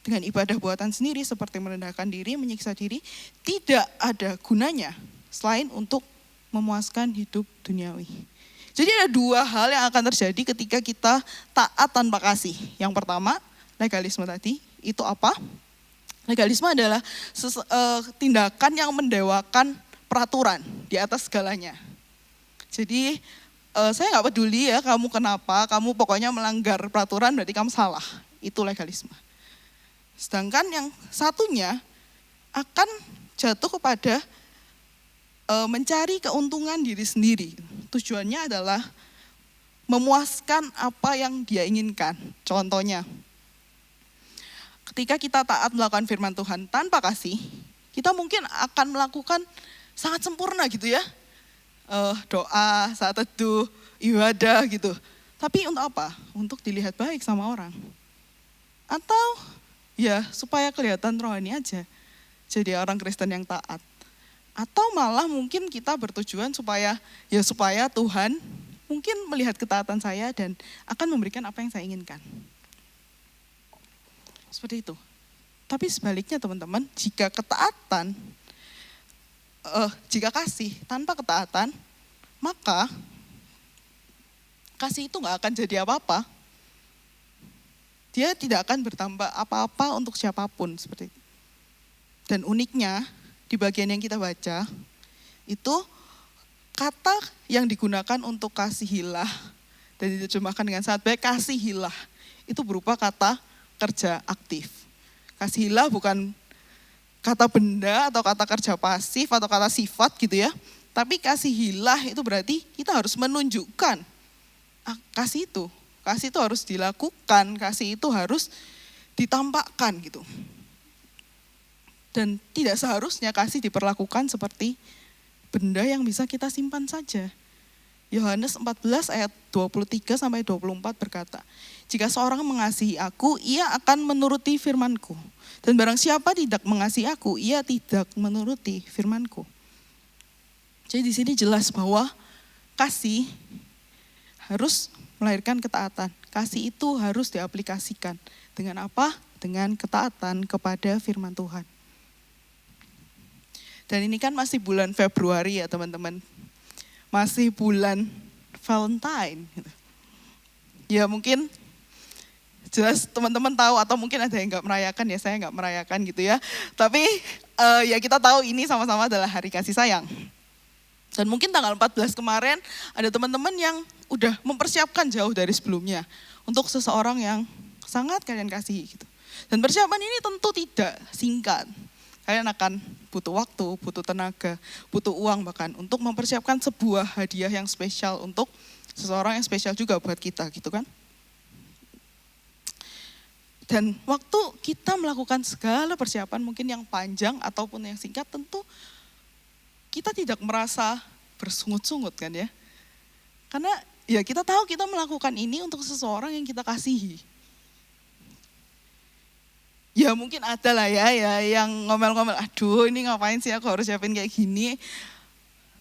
dengan ibadah buatan sendiri seperti merendahkan diri, menyiksa diri, tidak ada gunanya selain untuk memuaskan hidup duniawi. Jadi ada dua hal yang akan terjadi ketika kita taat tanpa kasih. Yang pertama, legalisme tadi, itu apa? Legalisme adalah tindakan yang mendewakan peraturan di atas segalanya. Jadi Saya nggak peduli ya kamu kenapa, kamu pokoknya melanggar peraturan berarti kamu salah. Itu legalisme. Sedangkan yang satunya akan jatuh kepada mencari keuntungan diri sendiri. Tujuannya adalah memuaskan apa yang dia inginkan. Contohnya, ketika kita taat melakukan firman Tuhan tanpa kasih, kita mungkin akan melakukan sangat sempurna gitu ya. Doa, saat teduh, ibadah gitu. Tapi untuk apa? Untuk dilihat baik sama orang. Atau ya supaya kelihatan rohani aja. Jadi orang Kristen yang taat. Atau malah mungkin kita bertujuan supaya Tuhan mungkin melihat ketaatan saya dan akan memberikan apa yang saya inginkan. Seperti itu. Tapi sebaliknya teman-teman, jika kasih tanpa ketaatan, maka kasih itu gak akan jadi apa-apa. Dia tidak akan bertambah apa-apa untuk siapapun. Seperti itu. Dan uniknya, di bagian yang kita baca, itu kata yang digunakan untuk kasihilah, dan diterjemahkan dengan sangat baik, kasihilah, itu berupa kata kerja aktif. Kasihilah bukan kata benda atau kata kerja pasif atau kata sifat gitu ya. Tapi kasihilah itu berarti kita harus menunjukkan kasih itu. Kasih itu harus dilakukan, kasih itu harus ditampakkan gitu. Dan tidak seharusnya kasih diperlakukan seperti benda yang bisa kita simpan saja. Yohanes 14 ayat 23 sampai 24 berkata, jika seorang mengasihi aku, ia akan menuruti firmanku. Dan barang siapa tidak mengasihi aku, ia tidak menuruti firmanku. Jadi di sini jelas bahwa kasih harus melahirkan ketaatan. Kasih itu harus diaplikasikan. Dengan apa? Dengan ketaatan kepada firman Tuhan. Dan ini kan masih bulan Februari ya teman-teman. Masih bulan Valentine. Ya mungkin jelas teman-teman tahu atau mungkin ada yang gak merayakan ya, saya gak merayakan gitu ya. Tapi ya kita tahu ini sama-sama adalah hari kasih sayang. Dan mungkin tanggal 14 kemarin ada teman-teman yang udah mempersiapkan jauh dari sebelumnya. Untuk seseorang yang sangat kalian kasihi gitu. Dan persiapan ini tentu tidak singkat. Kalian akan butuh waktu, butuh tenaga, butuh uang bahkan untuk mempersiapkan sebuah hadiah yang spesial untuk seseorang yang spesial juga buat kita gitu kan. Dan waktu kita melakukan segala persiapan mungkin yang panjang ataupun yang singkat tentu kita tidak merasa bersungut-sungut kan ya. Karena ya kita tahu kita melakukan ini untuk seseorang yang kita kasihi. Ya mungkin ada lah ya yang ngomel-ngomel, aduh ini ngapain sih aku harus siapin kayak gini.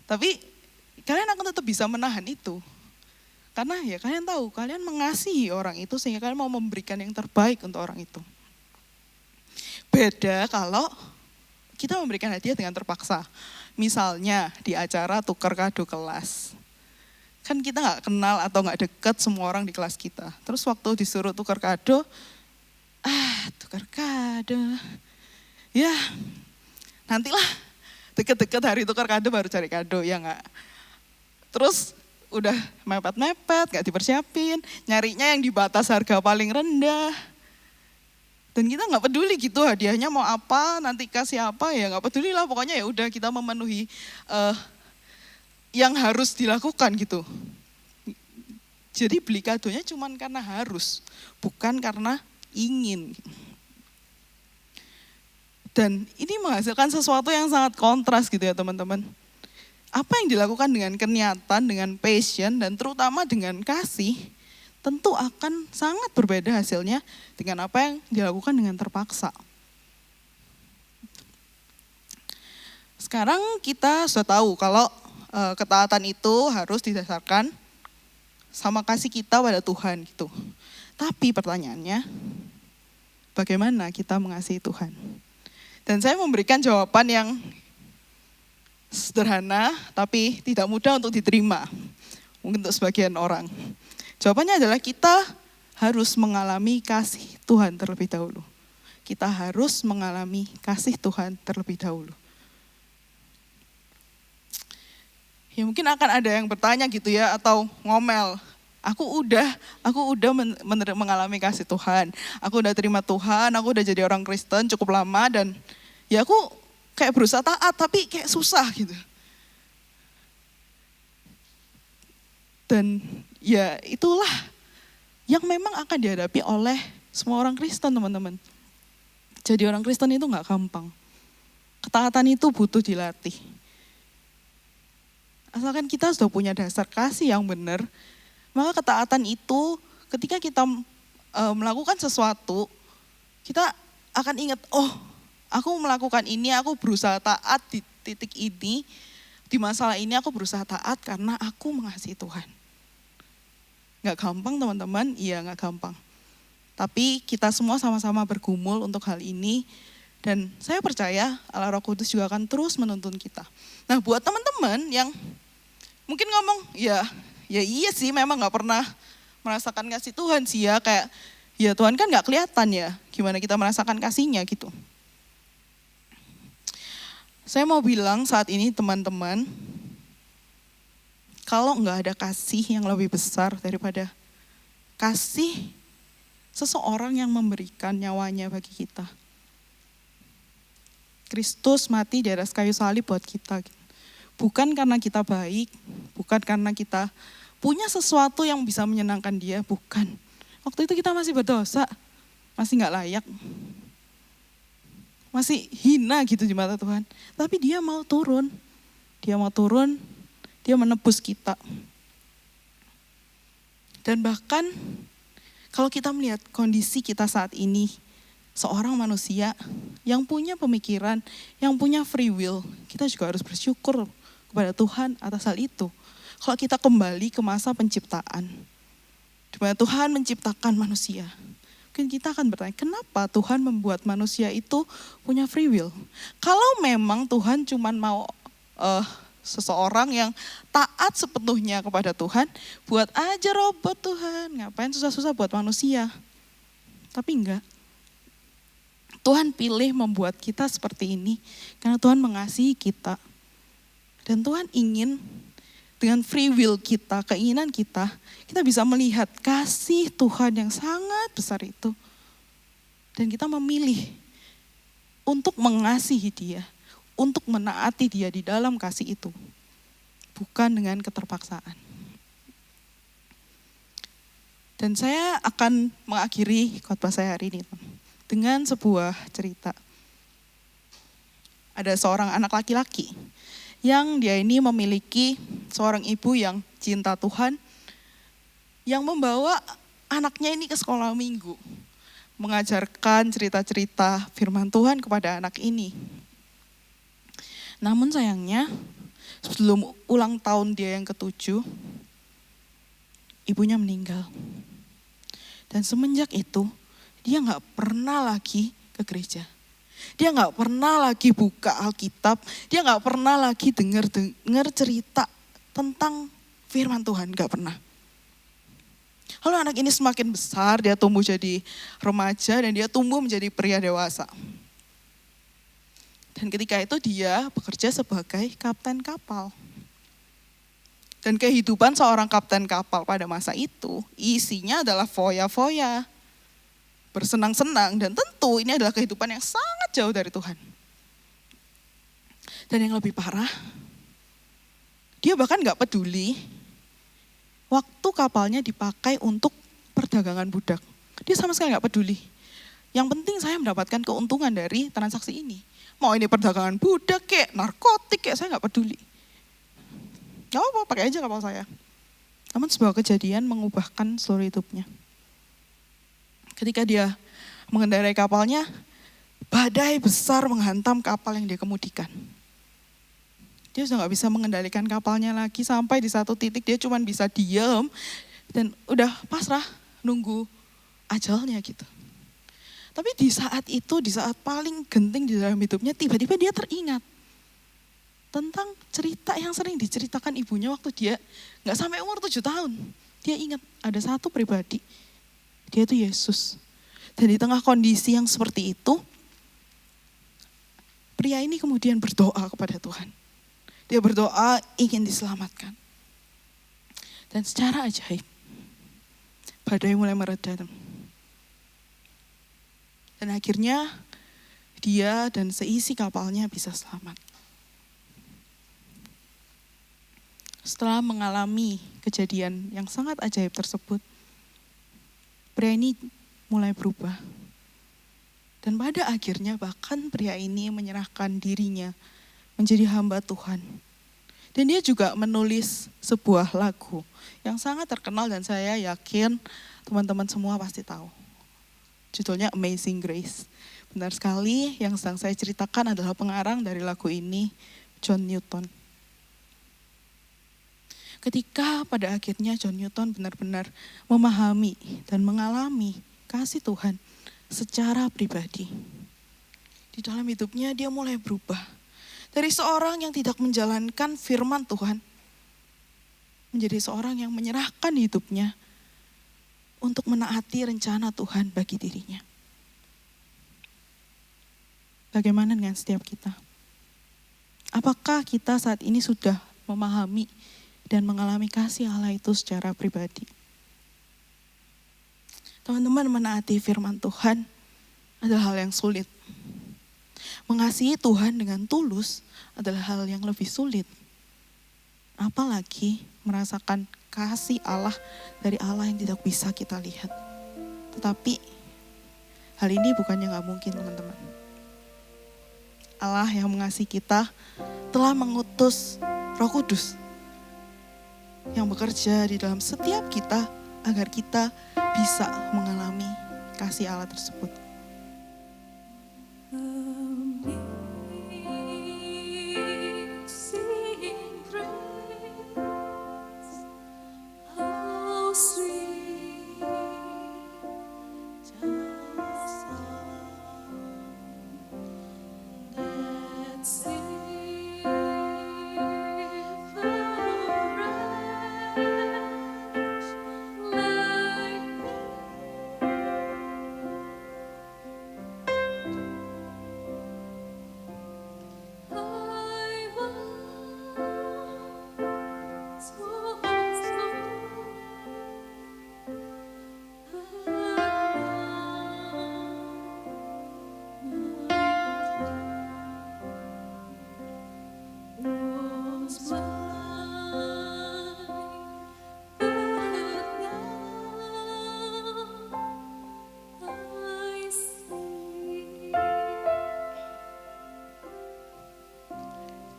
Tapi kalian akan tetap bisa menahan itu. Karena ya kalian tahu, kalian mengasihi orang itu sehingga kalian mau memberikan yang terbaik untuk orang itu. Beda kalau kita memberikan hadiah dengan terpaksa. Misalnya di acara tukar kado kelas. Kan kita gak kenal atau gak deket semua orang di kelas kita. Terus waktu disuruh tukar kado, tukar kado. Ya, nantilah deket-deket hari tukar kado baru cari kado, ya enggak. Terus udah mepet-mepet, gak dipersiapin, nyarinya yang di batas harga paling rendah. Dan kita gak peduli gitu hadiahnya mau apa, nanti kasih apa, ya gak peduli lah. Pokoknya ya udah kita memenuhi yang harus dilakukan gitu. Jadi beli kadonya cuman karena harus, bukan karena ingin. Dan ini menghasilkan sesuatu yang sangat kontras gitu ya teman-teman. Apa yang dilakukan dengan kenyatan, dengan passion, dan terutama dengan kasih, tentu akan sangat berbeda hasilnya dengan apa yang dilakukan dengan terpaksa. Sekarang kita sudah tahu kalau ketaatan itu harus didasarkan sama kasih kita pada Tuhan gitu. Tapi pertanyaannya, bagaimana kita mengasihi Tuhan? Dan saya memberikan jawaban yang sederhana, tapi tidak mudah untuk diterima. Mungkin untuk sebagian orang. Jawabannya adalah kita harus mengalami kasih Tuhan terlebih dahulu. Kita harus mengalami kasih Tuhan terlebih dahulu. Ya mungkin akan ada yang bertanya gitu ya, atau ngomel. Aku udah mengalami kasih Tuhan. Aku udah terima Tuhan, aku udah jadi orang Kristen cukup lama dan ya aku kayak berusaha taat tapi kayak susah gitu. Dan ya itulah yang memang akan dihadapi oleh semua orang Kristen, teman-teman. Jadi orang Kristen itu gak gampang. Ketaatan itu butuh dilatih. Asalkan kita sudah punya dasar kasih yang benar, maka ketaatan itu ketika kita melakukan sesuatu, kita akan ingat, oh aku melakukan ini, aku berusaha taat di titik ini, di masalah ini aku berusaha taat karena aku mengasihi Tuhan. Gak gampang teman-teman, iya gak gampang. Tapi kita semua sama-sama bergumul untuk hal ini, dan saya percaya Allah Roh Kudus juga akan terus menuntun kita. Nah buat teman-teman yang mungkin ngomong, ya iya sih memang gak pernah merasakan kasih Tuhan sih ya. Kayak ya Tuhan kan gak kelihatan ya gimana kita merasakan kasihnya gitu. Saya mau bilang saat ini teman-teman, kalau gak ada kasih yang lebih besar daripada kasih seseorang yang memberikan nyawanya bagi kita. Kristus mati di atas kayu salib buat kita. Bukan karena kita baik, bukan karena kita punya sesuatu yang bisa menyenangkan dia, bukan. Waktu itu kita masih berdosa, masih gak layak, masih hina gitu di mata Tuhan. Tapi dia mau turun, dia menebus kita. Dan bahkan kalau kita melihat kondisi kita saat ini, seorang manusia yang punya pemikiran, yang punya free will, kita juga harus bersyukur kepada Tuhan atas hal itu. Kalau kita kembali ke masa penciptaan, di mana Tuhan menciptakan manusia, mungkin kita akan bertanya, kenapa Tuhan membuat manusia itu punya free will? Kalau memang Tuhan cuma mau seseorang yang taat sepenuhnya kepada Tuhan, buat aja robot Tuhan, ngapain susah-susah buat manusia? Tapi enggak. Tuhan pilih membuat kita seperti ini karena Tuhan mengasihi kita. Dan Tuhan ingin dengan free will kita, keinginan kita bisa melihat kasih Tuhan yang sangat besar itu. Dan kita memilih untuk mengasihi dia, untuk menaati dia di dalam kasih itu. Bukan dengan keterpaksaan. Dan saya akan mengakhiri khotbah saya hari ini dengan sebuah cerita. Ada seorang anak laki-laki yang dia ini memiliki seorang ibu yang cinta Tuhan, yang membawa anaknya ini ke sekolah minggu, mengajarkan cerita-cerita firman Tuhan kepada anak ini. Namun sayangnya, sebelum ulang tahun dia yang ke-7, ibunya meninggal. Dan semenjak itu, dia gak pernah lagi ke gereja. Dia gak pernah lagi buka Alkitab, dia gak pernah lagi dengar cerita tentang firman Tuhan, gak pernah. Lalu anak ini semakin besar, dia tumbuh jadi remaja dan dia tumbuh menjadi pria dewasa. Dan ketika itu dia bekerja sebagai kapten kapal. Dan kehidupan seorang kapten kapal pada masa itu isinya adalah foya-foya, bersenang-senang, dan tentu ini adalah kehidupan yang sangat jauh dari Tuhan. Dan yang lebih parah, dia bahkan gak peduli waktu kapalnya dipakai untuk perdagangan budak. Dia sama sekali gak peduli. Yang penting saya mendapatkan keuntungan dari transaksi ini. Mau ini perdagangan budak kek, narkotik kek, saya gak peduli. Gak apa-apa, pakai aja kapal saya. Namun sebuah kejadian mengubahkan seluruh hidupnya. Ketika dia mengendarai kapalnya, badai besar menghantam kapal yang dia kemudikan. Dia sudah gak bisa mengendalikan kapalnya lagi, sampai di satu titik dia cuma bisa diam dan udah pasrah nunggu ajalnya gitu. Tapi di saat itu, di saat paling genting di dalam hidupnya, tiba-tiba dia teringat tentang cerita yang sering diceritakan ibunya waktu dia gak sampai umur 7 tahun. Dia ingat ada satu pribadi, dia itu Yesus. Dan di tengah kondisi yang seperti itu, pria ini kemudian berdoa kepada Tuhan. Dia berdoa ingin diselamatkan. Dan secara ajaib, badai mulai mereda. Dan akhirnya dia dan seisi kapalnya bisa selamat. Setelah mengalami kejadian yang sangat ajaib tersebut, pria ini mulai berubah. Dan pada akhirnya bahkan pria ini menyerahkan dirinya menjadi hamba Tuhan. Dan dia juga menulis sebuah lagu yang sangat terkenal dan saya yakin teman-teman semua pasti tahu. Judulnya Amazing Grace. Benar sekali, yang sedang saya ceritakan adalah pengarang dari lagu ini, John Newton. Ketika pada akhirnya John Newton benar-benar memahami dan mengalami kasih Tuhan secara pribadi. Di dalam hidupnya dia mulai berubah. Dari seorang yang tidak menjalankan firman Tuhan, menjadi seorang yang menyerahkan hidupnya untuk menaati rencana Tuhan bagi dirinya. Bagaimana dengan setiap kita? Apakah kita saat ini sudah memahami dan mengalami kasih Allah itu secara pribadi? Teman-teman, menaati firman Tuhan adalah hal yang sulit. Mengasihi Tuhan dengan tulus adalah hal yang lebih sulit. Apalagi merasakan kasih Allah dari Allah yang tidak bisa kita lihat. Tetapi hal ini bukannya gak mungkin, teman-teman. Allah yang mengasihi kita telah mengutus Roh Kudus yang bekerja di dalam setiap kita agar kita bisa mengalami kasih Allah tersebut.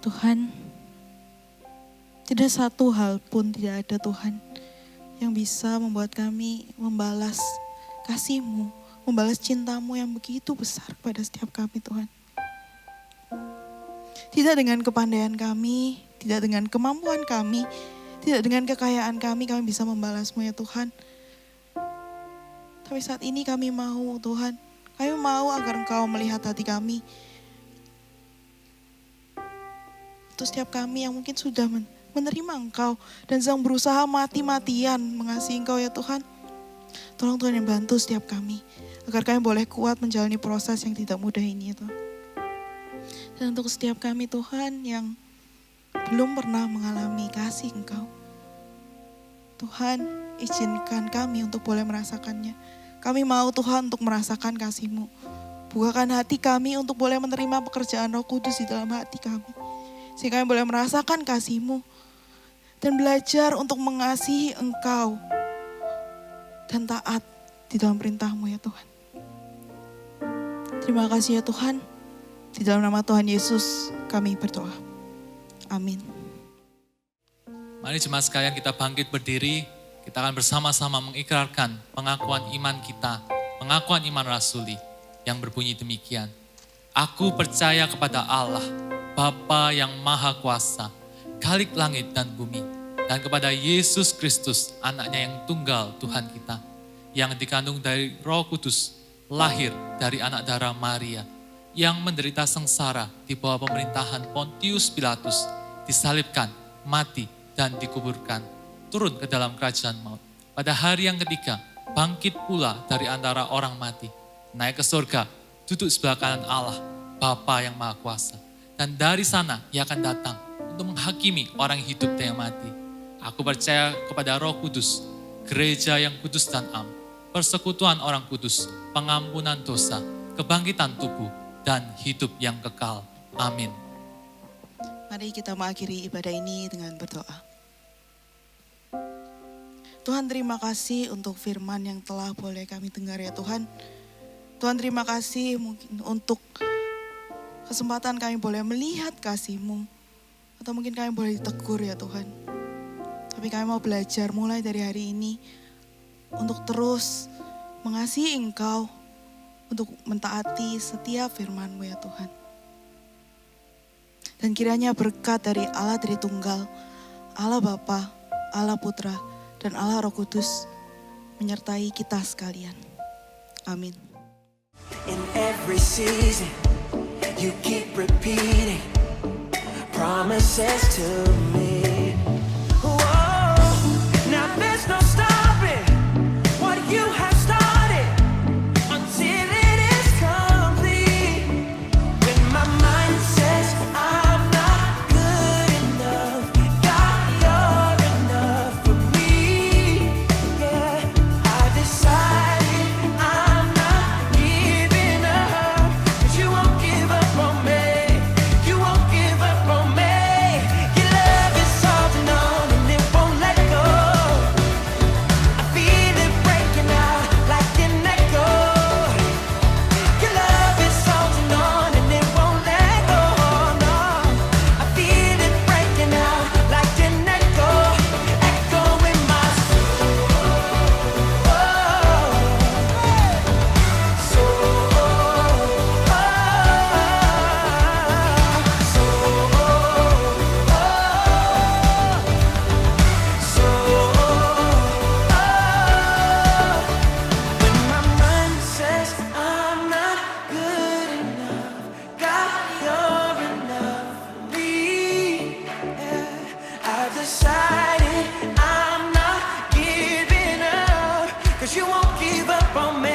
Tuhan, tidak satu hal pun tidak ada Tuhan yang bisa membuat kami membalas kasih-Mu, membalas cinta-Mu yang begitu besar kepada setiap kami, Tuhan. Tidak dengan kepandaian kami, tidak dengan kemampuan kami, tidak dengan kekayaan kami bisa membalas-Mu ya Tuhan. Tapi saat ini kami mau Tuhan, kami mau agar Engkau melihat hati kami. Untuk setiap kami yang mungkin sudah menerima Engkau dan sedang berusaha mati-matian mengasihi Engkau ya Tuhan. Tolong Tuhan yang bantu setiap kami, agar kami boleh kuat menjalani proses yang tidak mudah ini ya Tuhan. Dan untuk setiap kami Tuhan yang belum pernah mengalami kasih Engkau, Tuhan izinkan kami untuk boleh merasakannya. Kami mau Tuhan untuk merasakan kasih-Mu. Bukakan hati kami untuk boleh menerima pekerjaan Roh Kudus di dalam hati kami. Sehingga kami boleh merasakan kasih-Mu dan belajar untuk mengasihi Engkau dan taat di dalam perintah-Mu ya Tuhan. Terima kasih ya Tuhan. Di dalam nama Tuhan Yesus kami berdoa. Amin. Mari jemaat sekalian kita bangkit berdiri. Kita akan bersama-sama mengikrarkan pengakuan iman kita, pengakuan iman rasuli yang berbunyi demikian. Aku percaya kepada Allah, Bapa yang Maha Kuasa, Khalik langit dan bumi, dan kepada Yesus Kristus, anaknya yang tunggal Tuhan kita, yang dikandung dari Roh Kudus, lahir dari anak darah Maria, yang menderita sengsara di bawah pemerintahan Pontius Pilatus, disalibkan, mati, dan dikuburkan, turun ke dalam kerajaan maut. Pada hari yang ketiga, bangkit pula dari antara orang mati, naik ke surga, duduk sebelah kanan Allah, Bapa yang Maha Kuasa. Dan dari sana ia akan datang untuk menghakimi orang hidup dan yang mati. Aku percaya kepada Roh Kudus, gereja yang kudus dan am, persekutuan orang kudus, pengampunan dosa, kebangkitan tubuh, dan hidup yang kekal. Amin. Mari kita mengakhiri ibadah ini dengan berdoa. Tuhan, terima kasih untuk firman yang telah boleh kami dengar ya Tuhan. Tuhan, terima kasih mungkin untuk kesempatan kami boleh melihat kasih-Mu. Atau mungkin kami boleh ditegur ya Tuhan. Tapi kami mau belajar mulai dari hari ini untuk terus mengasihi Engkau, untuk mentaati setiap firman-Mu ya Tuhan. Dan kiranya berkat dari Allah Tritunggal, Allah Bapa, Allah Putra, dan Allah Roh Kudus menyertai kita sekalian. Amin. In every season, you keep repeating promises to me. Whoa, now there's no stopping what you have started until it is complete. When my mind says I'm not good enough, God, you're enough for me. Yeah, I decided I'm not giving up, 'cause you won't give up on me. You won't give up on me. Your love is holding on and it won't let go. I feel it breaking out like an echo. Your love is holding on and it won't let go. No, I feel it breaking out like an echo, echo in my soul. When my mind says I'm not good enough, God, you're enough for me. Yeah, I've decided I'm not giving up, 'cause you won't give up on me.